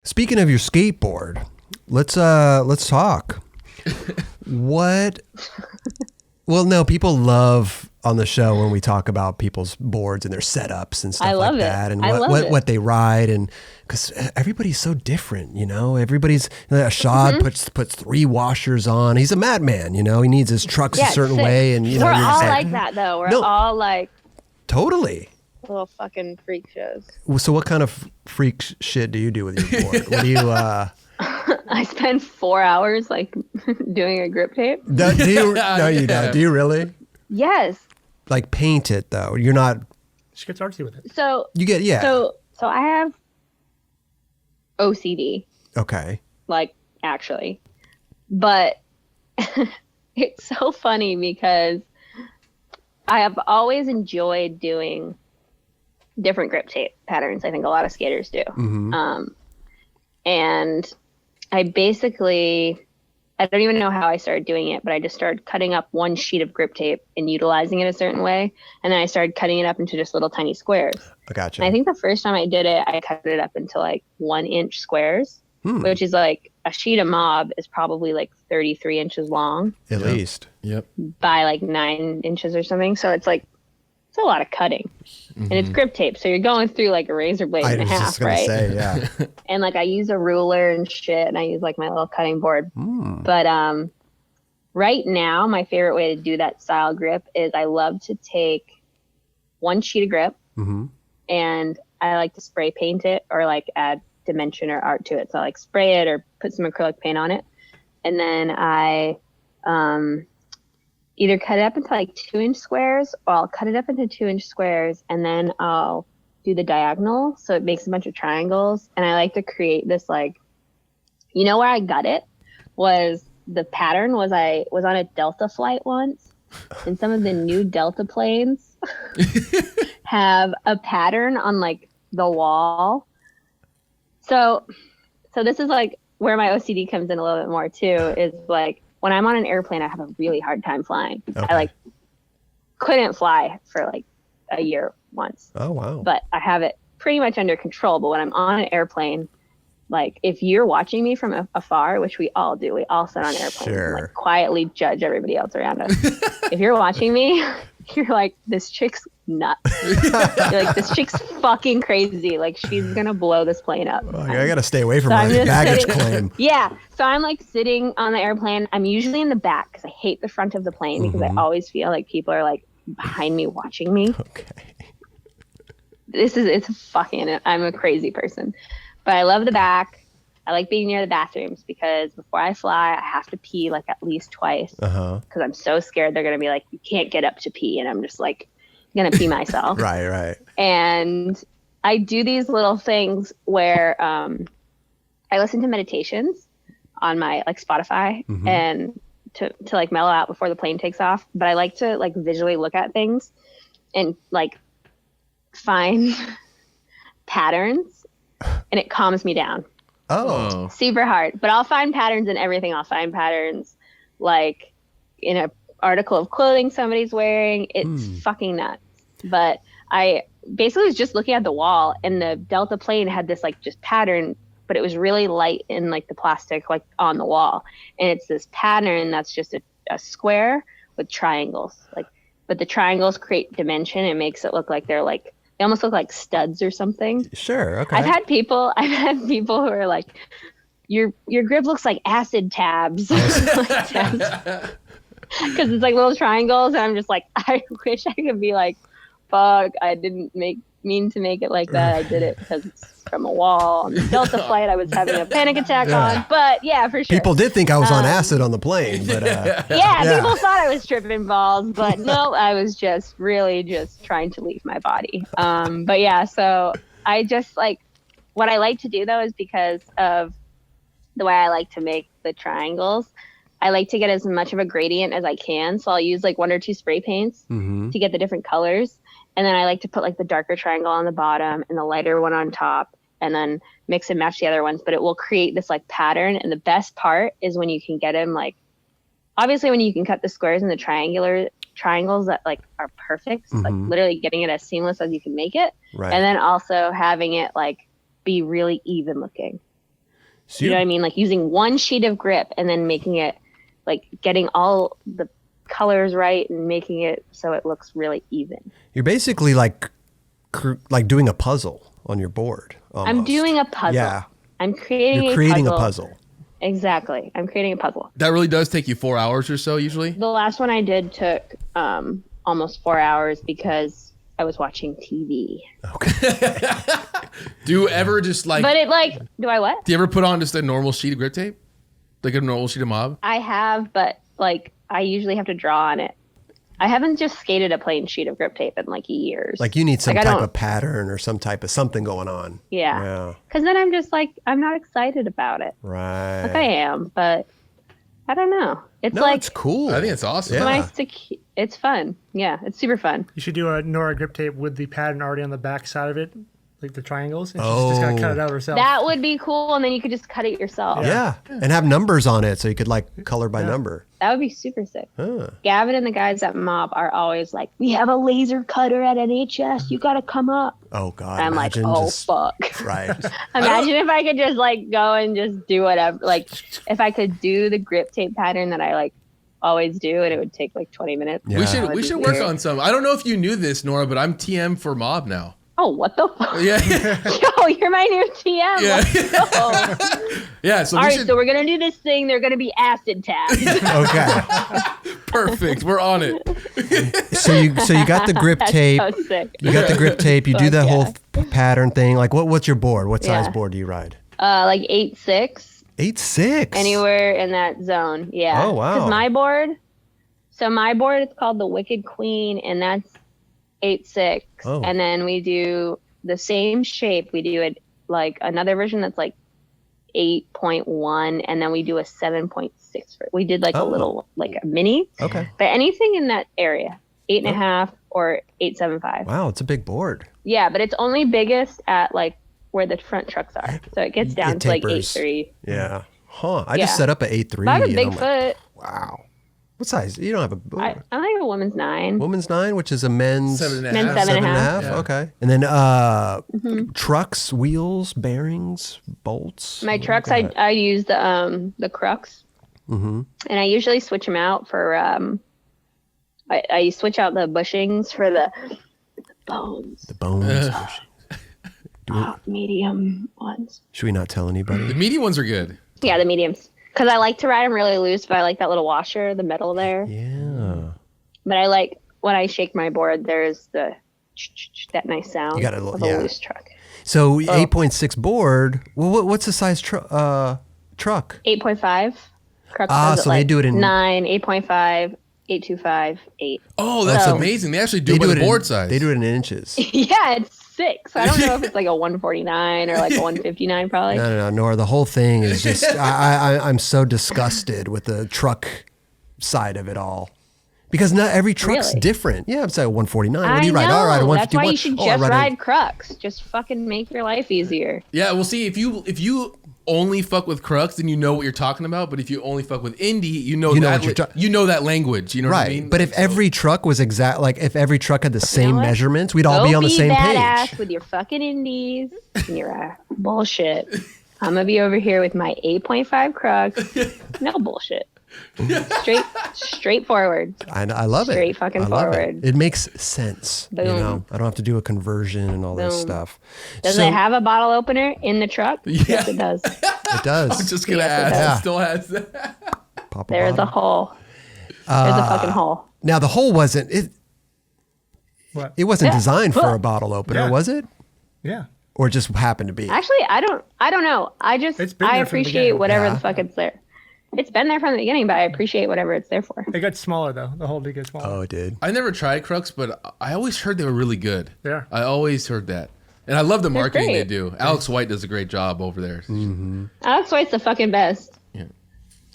Speaking of your skateboard, let's talk. What? Well, no, people love on the show when we talk about people's boards and their setups and stuff like that, and what they ride, and because everybody's so different, Everybody's Ashad puts 3 washers on. He's a madman, He needs his trucks a certain way, and we're all like that though. We're all like totally little fucking freak shows. So, what kind of freak shit do you do with your board? What do you? I spend 4 hours like doing a grip tape. Do you? No, you don't. Do you really? Yes. Like paint it though. You're not. She gets artsy with it. So you get So I have OCD. Okay. Like actually, but it's so funny because I have always enjoyed doing different grip tape patterns. I think a lot of skaters do. Mm-hmm. And I don't even know how I started doing it, but I just started cutting up one sheet of grip tape and utilizing it a certain way. And then I started cutting it up into just little tiny squares. I gotcha. And I think the first time I did it, I cut it up into like 1-inch squares, which is like a sheet of mob is probably like 33 inches long. At least. Yep. By like 9 inches or something. So it's like, it's a lot of cutting. And it's grip tape. So you're going through like a razor blade and a half, just gonna right? Say, yeah. And like I use a ruler and shit, and I use like my little cutting board. But right now, my favorite way to do that style grip is I love to take one sheet of grip and I like to spray paint it or like add dimension or art to it. So I like spray it or put some acrylic paint on it. And then I either cut it up into like 2-inch squares, or I'll cut it up into 2-inch squares and then I'll do the diagonal. So it makes a bunch of triangles. And I like to create this like, where I got it was the pattern was I was on a Delta flight once, and some of the new Delta planes have a pattern on like the wall. So this is like where my OCD comes in a little bit more too, is like, when I'm on an airplane, I have a really hard time flying. Okay. I like couldn't fly for like a year once. Oh, wow. But I have it pretty much under control. But when I'm on an airplane, like if you're watching me from afar, which we all do, we all sit on airplanes and like quietly judge everybody else around us. If you're watching me, you're like, this chick's nuts. You're like, this chick's fucking crazy. Like she's gonna blow this plane up. Oh, I gotta stay away from my baggage claim. Yeah. So I'm like sitting on the airplane. I'm usually in the back because I hate the front of the plane because I always feel like people are like behind me watching me. Okay. I'm a crazy person. But I love the back. I like being near the bathrooms because before I fly, I have to pee like at least twice. Because I'm so scared they're going to be like, you can't get up to pee. And I'm just like, going to pee myself. Right. And I do these little things where I listen to meditations on my like Spotify and to like mellow out before the plane takes off. But I like to like visually look at things and like find patterns. And it calms me down. Oh. Super hard. But I'll find patterns in everything. I'll find patterns like in an article of clothing somebody's wearing. It's fucking nuts. But I basically was just looking at the wall, and the Delta plane had this like just pattern, but it was really light in like the plastic like on the wall. And it's this pattern that's just a square with triangles. But the triangles create dimension. It makes it look like they're like, they almost look like studs or something. Sure. Okay. I've had people who are like, your grip looks like acid tabs. Because it's like little triangles. And I'm just like, I wish I could be like, fuck, I didn't mean to make it like that. I did it because it's from a wall on the Delta flight I was having a panic attack on. But yeah, for sure. People did think I was on acid on the plane. But people thought I was tripping balls. But no, I was just really just trying to leave my body. But yeah, so I just like, what I like to do though is because of the way I like to make the triangles, I like to get as much of a gradient as I can. So I'll use like 1 or 2 spray paints to get the different colors. And then I like to put like the darker triangle on the bottom and the lighter one on top, and then mix and match the other ones. But it will create this like pattern. And the best part is when you can get them like, obviously when you can cut the squares and the triangles that like are perfect, like literally getting it as seamless as you can make it. Right. And then also having it like be really even looking. You know what I mean? Like using one sheet of grip and then making it, like getting all the colors right and making it so it looks really even. You're basically like doing a puzzle on your board. Almost. I'm doing a puzzle. Yeah. I'm creating You're creating a puzzle. Exactly. I'm creating a puzzle. That really does take you 4 hours or so usually? The last one I did took almost 4 hours because I was watching TV. Okay. Do you ever just like... But do I what? Do you ever put on just a normal sheet of grip tape? Like a normal sheet of mob? I have, but like I usually have to draw on it. I haven't just skated a plain sheet of grip tape in like years. Like you need some type of pattern or some type of something going on. Yeah. Because then I'm just like, I'm not excited about it. Right. Like I am, but I don't know. It's it's cool. I think it's awesome. Yeah. Nice it's fun. Yeah, it's super fun. You should do a Nora grip tape with the pattern already on the back side of it, like the triangles, and she's just got to cut it out herself. That would be cool, and then you could just cut it yourself. Yeah. And have numbers on it so you could like color by number. That would be super sick. Gavin and the guys at Mob are always like, we have a laser cutter at NHS. You got to come up. Oh, God. I'm like, fuck. Right. Imagine if I could just like go and just do whatever. Like if I could do the grip tape pattern that I like always do, and it would take like 20 minutes. Yeah. We should work on some. I don't know if you knew this, Nora, but I'm TM for Mob now. Oh, what the fuck? Yeah. Yo, you're my new TM. Yeah. Let's go. Yeah. So all right, so we're gonna do this thing. They're gonna be acid tabs. Okay. Perfect. We're on it. So you got the grip tape. So sick. You got the grip tape. You do Fuck the yeah. whole pattern thing. Like what's your board? What size board do you ride? Like 8.6. 8.6. Anywhere in that zone. Yeah. Oh, wow. Because my board is called the Wicked Queen, and that's 8.6. Oh. And then we do the same shape. We do it like another version that's like 8.1, and then we do a 7.6. We did like a little, like a mini. Okay. But anything in that area, 8.5 or 8.75. Wow, it's a big board. Yeah, but it's only biggest at like where the front trucks are. So it gets down to like 8.3. Yeah. Huh. I just set up at 8.3. I have a big foot. Wow. What size? You don't have a... I like a woman's 9. Woman's 9, which is a men's... 7.5. Men's 7.5. Yeah. Okay. And then trucks, wheels, bearings, bolts. My trucks, I use the crux. And I usually switch them out for... I switch out the bushings for the bones. The bones. Medium ones. Should we not tell anybody? The meaty ones are good. Yeah, the mediums. Because I like to ride them really loose, but I like that little washer, the metal there. Yeah. But I like when I shake my board, there's that nice sound You got of a loose truck. So 8.6 board. Well, what's the size truck? 8.5. So they do it in 9, 8.5, 8.25, 8. Oh, that's amazing. They actually do it by the board size. They do it in inches. Yeah, it's 6. I don't know if it's like a 149 or like a 159 probably. No, Nora. The whole thing is just I'm so disgusted with the truck side of it all. Because not every truck's different. Yeah, it's like 149. What do you ride? I know. All right, 151. That's why you should just ride Crux. Just fucking make your life easier. Yeah, well, see, if you only fuck with Crux, then you know what you're talking about. But if you only fuck with Indie, you know that language. You know what I mean? But if every truck was if every truck had the same measurements, we'd all be on the same page. Badass with your fucking Indies and your bullshit. I'm gonna be over here with my 8.5 Crux. No bullshit. Straightforward. I love it. Straight fucking forward. It makes sense. Boom. You know, I don't have to do a conversion and all this stuff. Does it have a bottle opener in the truck? Yeah. Yes, it does. It does. I was just gonna ask. It still has that. There's a hole. There's a fucking hole. Now the hole wasn't What? it wasn't designed for a bottle opener, was it? Yeah. Or it just happened to be? Actually, I don't know. I appreciate whatever the fuck it's there. It's been there from the beginning, but I appreciate whatever it's there for. It got smaller though. The hole did get smaller. Oh, it did. I never tried Crux, but I always heard they were really good. Yeah. I always heard that. And I love the marketing great. they do. Alex White does a great job over there. Mm-hmm. Alex White's the fucking best. Yeah.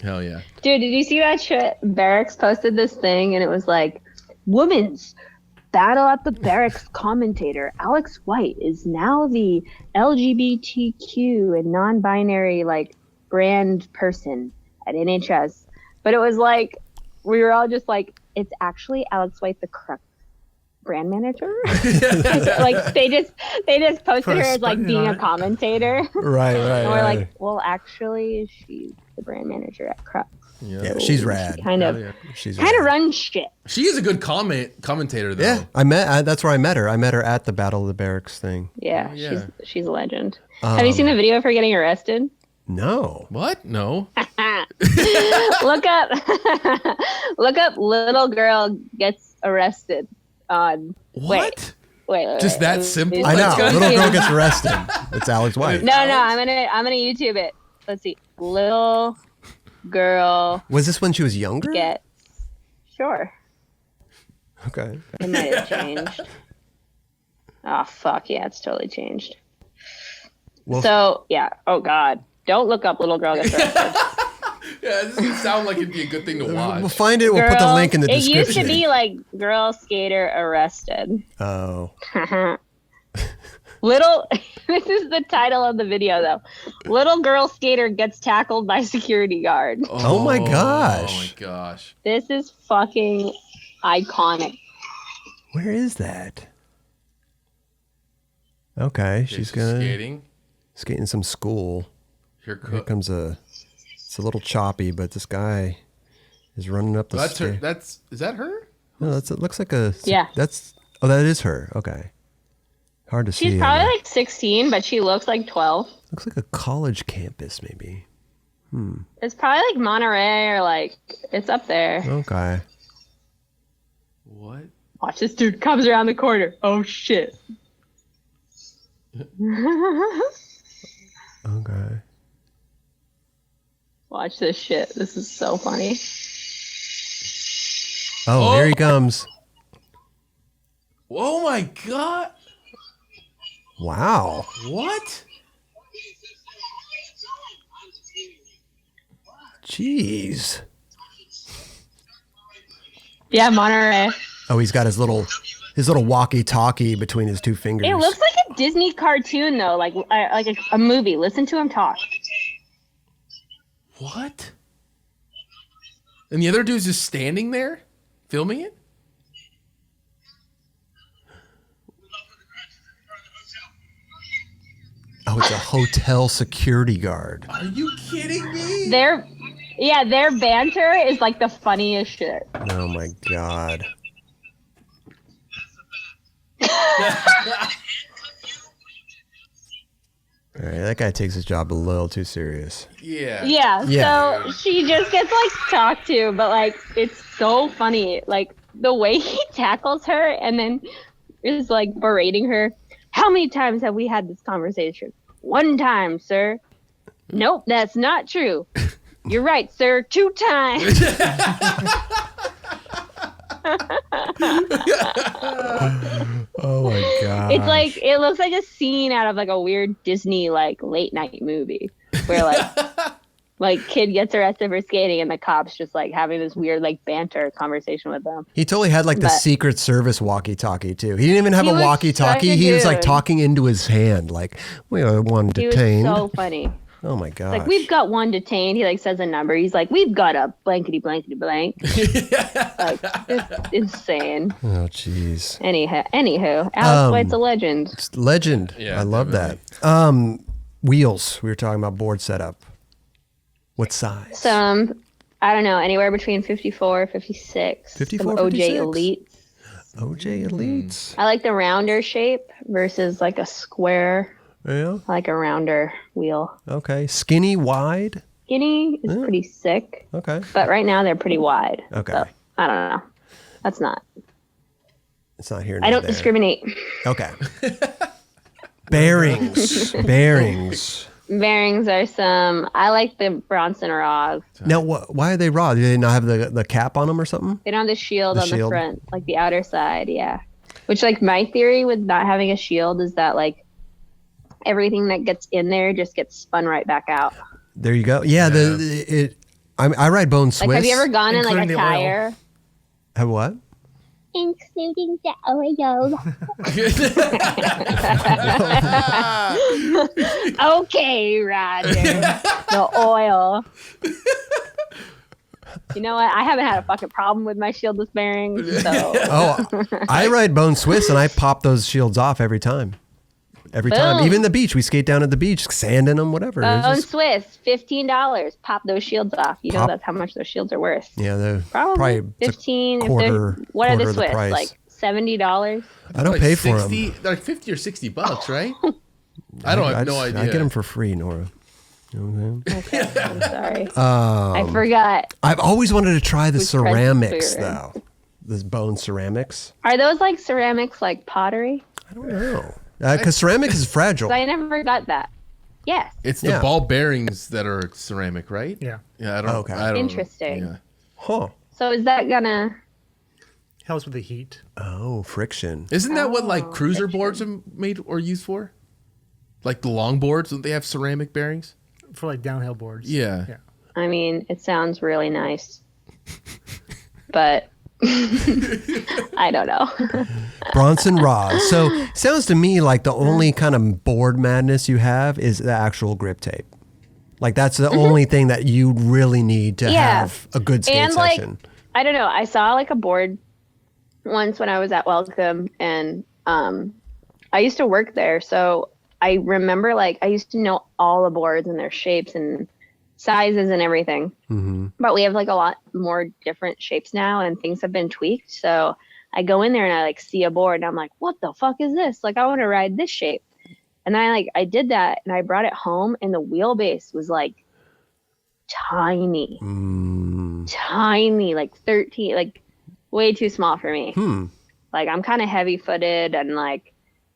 Hell yeah. Dude, did you see that shit? Barracks posted this thing, and it was like, women's battle at the barracks commentator. Alex White is now the LGBTQ and non-binary brand person at NHS. But it was like, we were all just like, it's actually Alex White the Crux brand manager. Like they just posted her as like being a commentator. Right. And we're like, well, actually, she's the brand manager at Crux. Yeah, she's rad. She's kind of runs shit. She is a good commentator, though. Yeah, that's where I met her. I met her at the Battle of the Barracks thing. Yeah, she's a a legend. Have you seen the video of her getting arrested? No. What? No. Look up little girl gets arrested on what? Wait. Just that simple? I know. Little girl gets arrested. It's Alex White. No, I'm gonna YouTube it. Let's see. Little girl. Was this when she was younger? Sure. Okay. It might have changed. Oh fuck yeah, it's totally changed. Well, so yeah. Oh god. Don't look up little girl gets arrested. Yeah, this doesn't sound like it'd be a good thing to watch. We'll find it. We'll put the link in the description. It used to be like girl skater arrested. Oh. This is the title of the video though. Little girl skater gets tackled by security guard. Oh my gosh. Oh my gosh. This is fucking iconic. Where is that? Okay, she's skating some school. Here comes it's a little choppy, but this guy is running up the stairs. Is that her? No, it looks like a... Yeah. That is her. Okay. Hard to see. She's probably like 16, but she looks like 12. Looks like a college campus, maybe. It's probably like Monterey or like... It's up there. Okay. What? Watch, this dude comes around the corner. Oh, shit. Okay. Watch this shit. This is so funny. Oh, here he comes. Oh my god. Wow. What? Jeez. Yeah, Monterey. Oh, he's got his little walkie-talkie between his two fingers. It looks like a Disney cartoon though, like a movie. Listen to him talk. What? And the other dude's just standing there, filming it? Oh, it's a hotel security guard. Are you kidding me? Their banter is like the funniest shit. Oh my god. All right, that guy takes his job a little too serious. Yeah. So she just gets like talked to, but like it's so funny. Like the way he tackles her and then is like berating her. How many times have we had this conversation? 1 time, sir. Nope, that's not true. You're right, sir. 2 times. Oh my god! It's like it looks like a scene out of like a weird Disney like late night movie where like kid gets arrested for skating and the cops just like having this weird like banter conversation with them. He totally had like the Secret Service walkie-talkie too. He didn't even have a walkie-talkie. He was like talking into his hand, like we are one detained. He was so funny. Oh my god! Like we've got 1 detained. He like says a number. He's like, we've got a blankety blankety blank. Like it's insane. Oh jeez. Anywho, Alex White's a legend. It's legend. Yeah, I love that. Wheels. We were talking about board setup. What size? Some, I don't know, anywhere between 54, 56. 54, some OJ 56? Elites. OJ Elites. I like the rounder shape versus like a square. Yeah. I like a rounder wheel. Okay. Skinny, wide? Skinny is pretty sick. Okay. But right now they're pretty wide. Okay. So, I don't know. That's not. It's not here. I don't discriminate. Okay. Bearings. Bearings. Bearings are some. I like the Bronson Raws. Now, why are they raw? Do they not have the cap on them or something? They don't have the shield on the front, like the outer side. Yeah. Which, like, my theory with not having a shield is that, like, everything that gets in there just gets spun right back out. There you go. Yeah. I ride Bone Swiss. Like, have you ever gone in like a tire? Have what? Including the oil. Okay, Roger. The oil. You know what? I haven't had a fucking problem with my shieldless bearings. So. I ride Bone Swiss and I pop those shields off every time. Every time. Even the beach. We skate down at the beach, sand in them, whatever. Bone Swiss, $15. Pop those shields off. You know that's how much those shields are worth. Yeah, they're probably 15. What are the Swiss? Like $70? I don't pay for them. They're like 50 or $60, right? I have no idea. I get them for free, Nora. Okay, I'm sorry. I forgot. I've always wanted to try the ceramics, though. This bone ceramics. Are those like ceramics, like pottery? I don't know. Because ceramic is fragile. I never got that. Yes. It's the ball bearings that are ceramic, right? Yeah. Yeah, I don't know. Interesting. Yeah. Huh. So is that gonna... Helps with the heat. Oh, friction. Isn't that what like cruiser boards are made or used for? Like the long boards, don't they have ceramic bearings? For like downhill boards. Yeah. I mean, it sounds really nice. But... I don't know. Bronson Raw. So sounds to me like the only kind of board madness you have is the actual grip tape. Like that's the only thing that you really need to have a good skate session. I don't know. I saw like a board once when I was at Welcome, and I used to work there, so I remember like I used to know all the boards and their shapes and sizes and everything. But we have like a lot more different shapes now, and things have been tweaked. So I go in there and I like see a board and I'm like, what the fuck is this? Like, I want to ride this shape. And I did that and I brought it home, and the wheelbase was like tiny, like 13, like way too small for me. Like I'm kind of heavy footed and like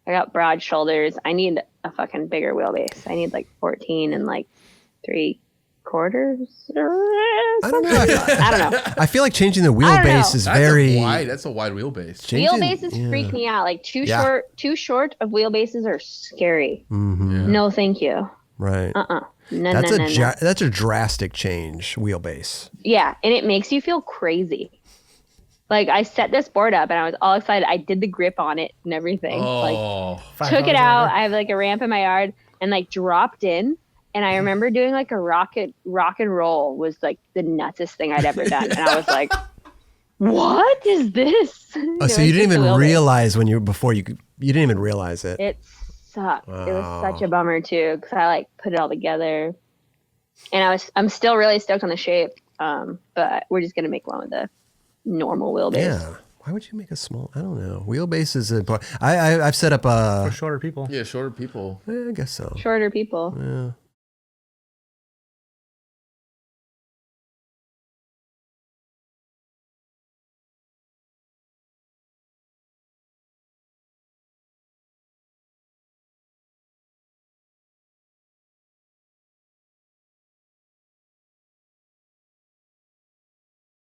I got broad shoulders. I need a fucking bigger wheelbase. I need like 14 and like 3/4. I don't know. I don't know. I feel like changing the wheelbase is that's a wide wheelbase. Wheelbases freak me out. Like too short of wheelbases are scary. No, thank you. Right. No, that's a drastic change, wheelbase. Yeah, and it makes you feel crazy. Like I set this board up and I was all excited. I did the grip on it and everything. Took it out. I have like a ramp in my yard and like dropped in. And I remember doing like a rock and roll was like the nutsest thing I'd ever done. And I was like, what is this? Oh, so you didn't even realize you didn't even realize it. It sucked. Wow. It was such a bummer too, because I like put it all together. And I'm still really stoked on the shape. But we're just going to make one with the normal wheelbase. Yeah. Why would you make a small? I don't know. Wheelbase is important. I've set up for shorter people. Yeah, shorter people. I guess so. Shorter people. Yeah.